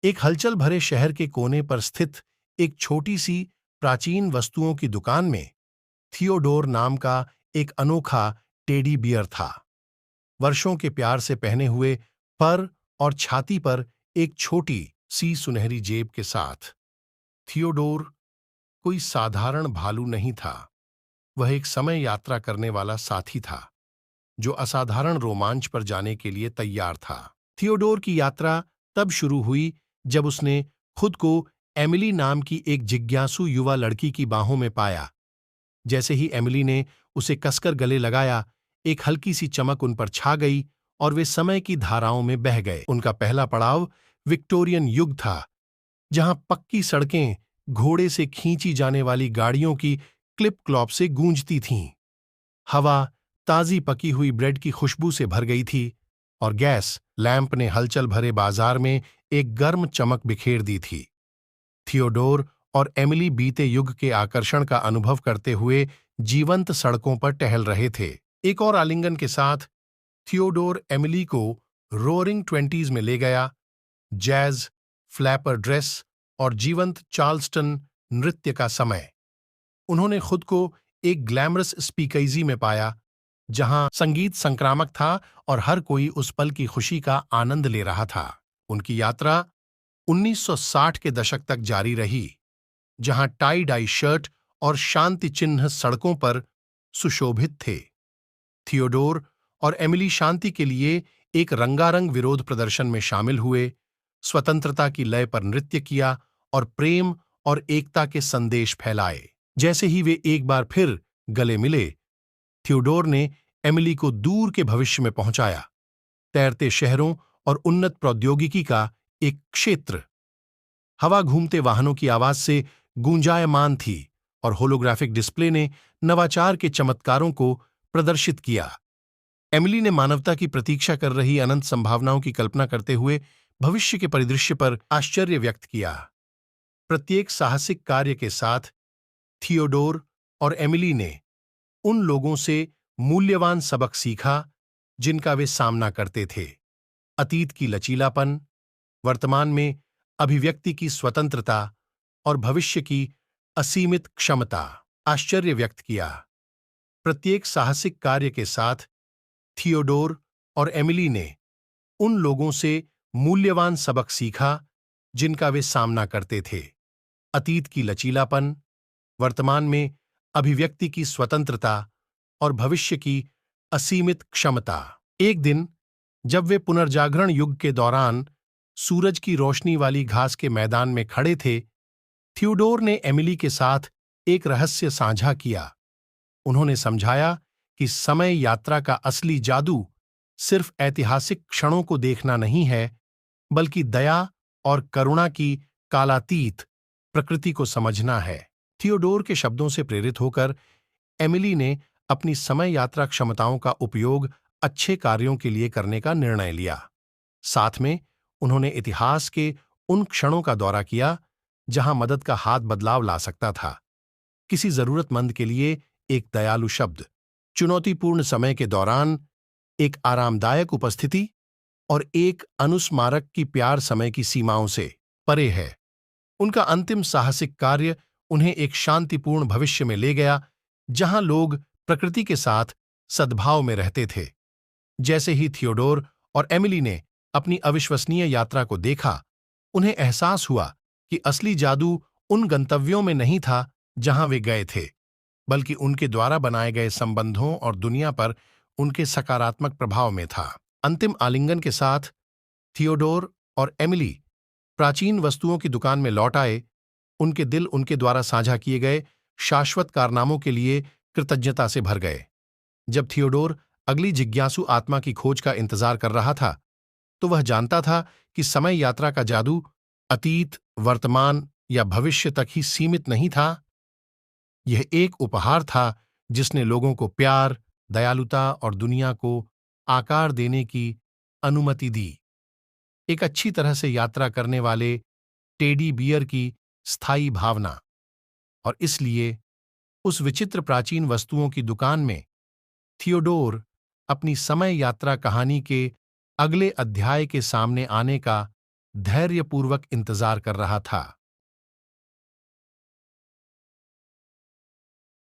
एक हलचल भरे शहर के कोने पर स्थित एक छोटी सी प्राचीन वस्तुओं की दुकान में थियोडोर नाम का एक अनोखा टेडी बियर था। वर्षों के प्यार से पहने हुए पर और छाती पर एक छोटी सी सुनहरी जेब के साथ। थियोडोर कोई साधारण भालू नहीं था। वह एक समय यात्रा करने वाला साथी था जो असाधारण रोमांच पर जाने के लिए तैयार था। थियोडोर की यात्रा तब शुरू हुई जब उसने खुद को एमिली नाम की एक जिज्ञासु युवा लड़की की बाहों में पाया। जैसे ही एमिली ने उसे कसकर गले लगाया, एक हल्की सी चमक उन पर छा गई और वे समय की धाराओं में बह गए। उनका पहला पड़ाव विक्टोरियन युग था, जहां पक्की सड़कें घोड़े से खींची जाने वाली गाड़ियों की क्लिप क्लॉप से गूंजती थीं। हवा ताजी पकी हुई ब्रेड की खुशबू से भर गई थी और गैस लैंप ने हलचल भरे बाजार में एक गर्म चमक बिखेर दी थी। थियोडोर और एमिली बीते युग के आकर्षण का अनुभव करते हुए जीवंत सड़कों पर टहल रहे थे। एक और आलिंगन के साथ थियोडोर एमिली को रोअरिंग 20s में ले गया। जैज, फ्लैपर ड्रेस और जीवंत चार्ल्सटन नृत्य का समय। उन्होंने खुद को एक ग्लैमरस स्पीकईजी में पाया, जहां संगीत संक्रामक था और हर कोई उस पल की खुशी का आनंद ले रहा था। उनकी यात्रा 1960 के दशक तक जारी रही, जहां टाई डाई शर्ट और शांति चिन्ह सड़कों पर सुशोभित थे। थियोडोर और एमिली शांति के लिए एक रंगारंग विरोध प्रदर्शन में शामिल हुए, स्वतंत्रता की लय पर नृत्य किया और प्रेम और एकता के संदेश फैलाए। जैसे ही वे एक बार फिर गले मिले, थियोडोर ने एमिली को दूर के भविष्य में पहुंचाया, तैरते शहरों और उन्नत प्रौद्योगिकी का एक क्षेत्र। हवा घूमते वाहनों की आवाज से गूंजायमान थी और होलोग्राफिक डिस्प्ले ने नवाचार के चमत्कारों को प्रदर्शित किया। एमिली ने मानवता की प्रतीक्षा कर रही अनंत संभावनाओं की कल्पना करते हुए भविष्य के परिदृश्य पर आश्चर्य व्यक्त किया। प्रत्येक साहसिक कार्य के साथ थियोडोर और एमिली ने उन लोगों से मूल्यवान सबक सीखा जिनका वे सामना करते थे। अतीत की लचीलापन, वर्तमान में अभिव्यक्ति की स्वतंत्रता और भविष्य की असीमित क्षमता। आश्चर्य व्यक्त किया। प्रत्येक साहसिक कार्य के साथ थियोडोर और एमिली ने उन लोगों से मूल्यवान सबक सीखा जिनका वे सामना करते थे। अतीत की लचीलापन, वर्तमान में अभिव्यक्ति की स्वतंत्रता और भविष्य की असीमित क्षमता। एक दिन जब वे पुनर्जागरण युग के दौरान सूरज की रोशनी वाली घास के मैदान में खड़े थे, थियोडोर ने एमिली के साथ एक रहस्य साझा किया। उन्होंने समझाया कि समय यात्रा का असली जादू सिर्फ ऐतिहासिक क्षणों को देखना नहीं है, बल्कि दया और करुणा की कालातीत प्रकृति को समझना है। थियोडोर के शब्दों से प्रेरित होकर एमिली ने अपनी समय यात्रा क्षमताओं का उपयोग अच्छे कार्यों के लिए करने का निर्णय लिया। साथ में उन्होंने इतिहास के उन क्षणों का दौरा किया जहां मदद का हाथ बदलाव ला सकता था। किसी जरूरतमंद के लिए एक दयालु शब्द, चुनौतीपूर्ण समय के दौरान एक आरामदायक उपस्थिति और एक अनुस्मारक की प्यार समय की सीमाओं से परे है। उनका अंतिम साहसिक कार्य उन्हें एक शांतिपूर्ण भविष्य में ले गया, जहां लोग प्रकृति के साथ सद्भाव में रहते थे। जैसे ही थियोडोर और एमिली ने अपनी अविश्वसनीय यात्रा को देखा, उन्हें एहसास हुआ कि असली जादू उन गंतव्यों में नहीं था जहां वे गए थे, बल्कि उनके द्वारा बनाए गए संबंधों और दुनिया पर उनके सकारात्मक प्रभाव में था। अंतिम आलिंगन के साथ थियोडोर और एमिली प्राचीन वस्तुओं की दुकान में लौट आए। उनके दिल उनके द्वारा साझा किए गए शाश्वत कारनामों के लिए कृतज्ञता से भर गए। जब थियोडोर अगली जिज्ञासु आत्मा की खोज का इंतजार कर रहा था, तो वह जानता था कि समय यात्रा का जादू अतीत, वर्तमान या भविष्य तक ही सीमित नहीं था। यह एक उपहार था जिसने लोगों को प्यार, दयालुता और दुनिया को आकार देने की अनुमति दी। एक अच्छी तरह से यात्रा करने वाले टेडी बियर की स्थायी भावना। और इसलिए उस विचित्र प्राचीन वस्तुओं की दुकान में थियोडोर अपनी समय यात्रा कहानी के अगले अध्याय के सामने आने का धैर्यपूर्वक इंतजार कर रहा था।